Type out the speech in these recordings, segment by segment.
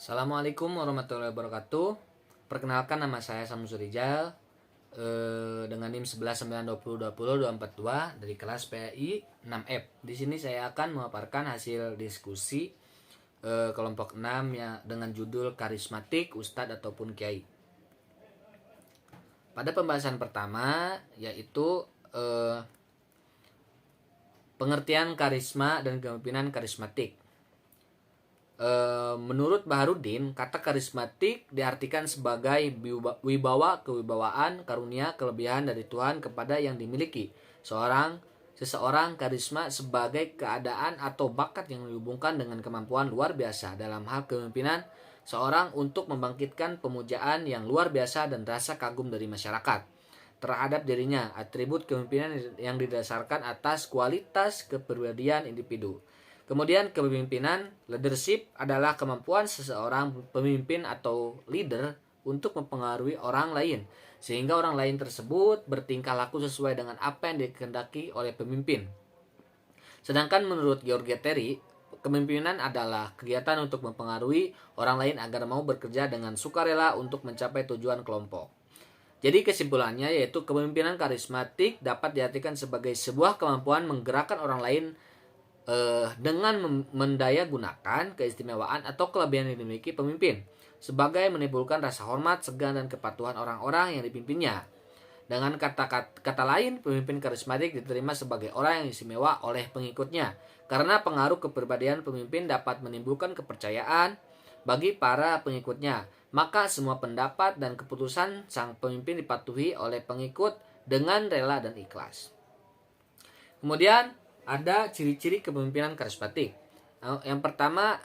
Assalamualaikum warahmatullahi wabarakatuh. Perkenalkan, nama saya Samsul Rijal, dengan NIM 1192020242 dari kelas PAI 6F. Di sini saya akan memaparkan hasil diskusi kelompok 6 ya, dengan judul karismatik Ustadz ataupun Kiai. Pada pembahasan pertama yaitu pengertian karisma dan kepemimpinan karismatik. Menurut Baharudin, kata karismatik diartikan sebagai wibawa, kewibawaan, karunia, kelebihan dari Tuhan kepada yang dimiliki seseorang. Karisma sebagai keadaan atau bakat yang dihubungkan dengan kemampuan luar biasa dalam hal kepemimpinan seorang untuk membangkitkan pemujaan yang luar biasa dan rasa kagum dari masyarakat terhadap dirinya. Atribut kepemimpinan yang didasarkan atas kualitas kepribadian individu. Kemudian kepemimpinan, leadership, adalah kemampuan seseorang pemimpin atau leader untuk mempengaruhi orang lain, sehingga orang lain tersebut bertingkah laku sesuai dengan apa yang dikehendaki oleh pemimpin. Sedangkan menurut George Terry, kepemimpinan adalah kegiatan untuk mempengaruhi orang lain agar mau bekerja dengan sukarela untuk mencapai tujuan kelompok. Jadi kesimpulannya yaitu kepemimpinan karismatik dapat diartikan sebagai sebuah kemampuan menggerakkan orang lain dengan mendaya gunakan keistimewaan atau kelebihan yang dimiliki pemimpin sebagai menimbulkan rasa hormat, segan, dan kepatuhan orang-orang yang dipimpinnya. Dengan kata lain, pemimpin karismatik diterima sebagai orang yang istimewa oleh pengikutnya karena pengaruh kepribadian pemimpin dapat menimbulkan kepercayaan bagi para pengikutnya. Maka semua pendapat dan keputusan sang pemimpin dipatuhi oleh pengikut dengan rela dan ikhlas. Kemudian ada ciri-ciri kepemimpinan karismatik. Yang pertama,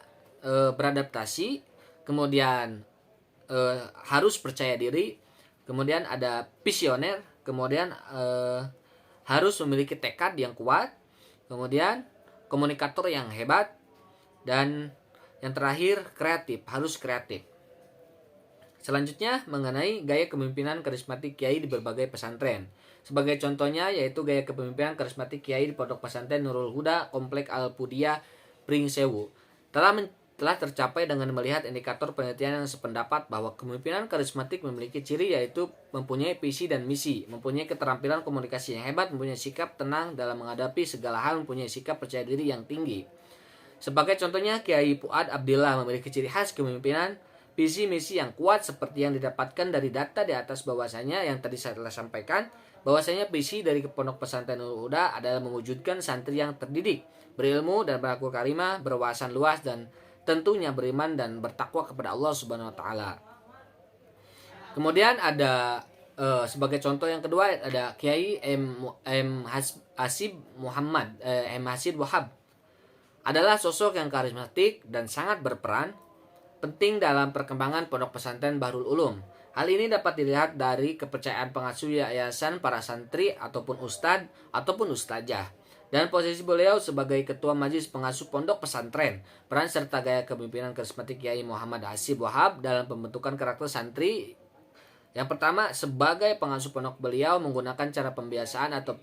beradaptasi, kemudian harus percaya diri, kemudian ada visioner, kemudian harus memiliki tekad yang kuat, kemudian komunikator yang hebat, dan yang terakhir kreatif, harus kreatif. Selanjutnya mengenai gaya kepemimpinan karismatik kiai di berbagai pesantren. Sebagai contohnya yaitu gaya kepemimpinan karismatik kiai di Pondok Pesantren Nurul Huda, Komplek Al-Pudiyah, Pringsewu telah tercapai dengan melihat indikator penelitian yang sependapat bahwa kepemimpinan karismatik memiliki ciri yaitu mempunyai visi dan misi, mempunyai keterampilan komunikasi yang hebat, mempunyai sikap tenang dalam menghadapi segala hal, mempunyai sikap percaya diri yang tinggi. Sebagai contohnya, Kiai Fuad Abdillah memiliki ciri khas kepemimpinan, visi misi yang kuat seperti yang didapatkan dari data di atas bahwasanya yang tadi saya telah sampaikan, bahwasanya visi dari Pondok Pesantren Nurul Huda adalah mewujudkan santri yang terdidik, berilmu dan berakhlak karimah, berwawasan luas, dan tentunya beriman dan bertakwa kepada Allah Subhanahu wa taala. Kemudian ada sebagai contoh yang kedua ada Kiai M Hasib Muhammad M Hasid Wahab, adalah sosok yang karismatik dan sangat berperan penting dalam perkembangan Pondok Pesantren Bahrul Ulum. Hal ini dapat dilihat dari kepercayaan pengasuh yayasan para santri ataupun ustadz ataupun ustazah, dan posisi beliau sebagai ketua majelis pengasuh pondok pesantren, peran serta gaya kepemimpinan karismatik Kiai Muhammad Hasib Wahab dalam pembentukan karakter santri. Yang pertama, sebagai pengasuh pondok, beliau menggunakan cara pembiasaan atau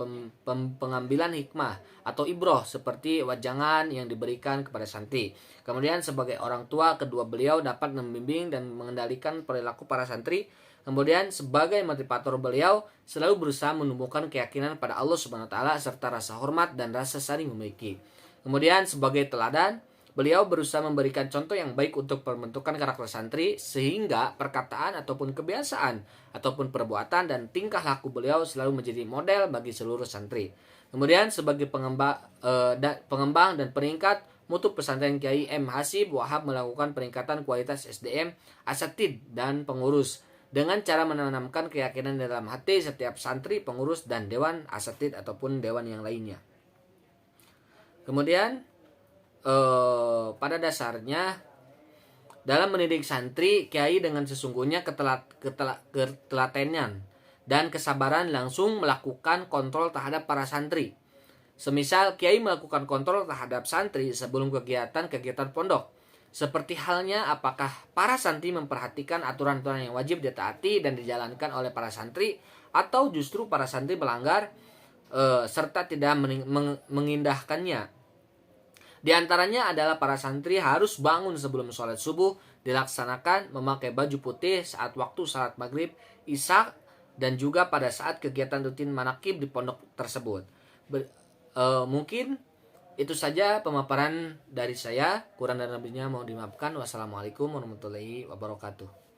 pengambilan hikmah atau ibroh seperti wajangan yang diberikan kepada santri. Kemudian sebagai orang tua, kedua beliau dapat membimbing dan mengendalikan perilaku para santri. Kemudian sebagai motivator, beliau selalu berusaha menumbuhkan keyakinan pada Allah Subhanahu wa taala serta rasa hormat dan rasa saling memiliki. Kemudian sebagai teladan, beliau berusaha memberikan contoh yang baik untuk pembentukan karakter santri sehingga perkataan ataupun kebiasaan ataupun perbuatan dan tingkah laku beliau selalu menjadi model bagi seluruh santri. Kemudian sebagai pengembang dan peringkat mutu pesantren, Kiai M Hasib Wahab melakukan peningkatan kualitas SDM, asatid, dan pengurus dengan cara menanamkan keyakinan dalam hati setiap santri, pengurus, dan dewan asatid ataupun dewan yang lainnya. Kemudian pada dasarnya dalam mendidik santri, kiai dengan sesungguhnya ketelatenan dan kesabaran langsung melakukan kontrol terhadap para santri. Semisal kiai melakukan kontrol terhadap santri sebelum kegiatan pondok, seperti halnya apakah para santri memperhatikan aturan-aturan yang wajib ditaati dan dijalankan oleh para santri, atau justru para santri melanggar serta tidak mengindahkannya. Di antaranya adalah para santri harus bangun sebelum sholat subuh, dilaksanakan memakai baju putih saat waktu salat maghrib, isya, dan juga pada saat kegiatan rutin manakib di pondok tersebut. Mungkin itu saja pemaparan dari saya. Kurang dan lebihnya mohon dimaafkan. Wassalamualaikum warahmatullahi wabarakatuh.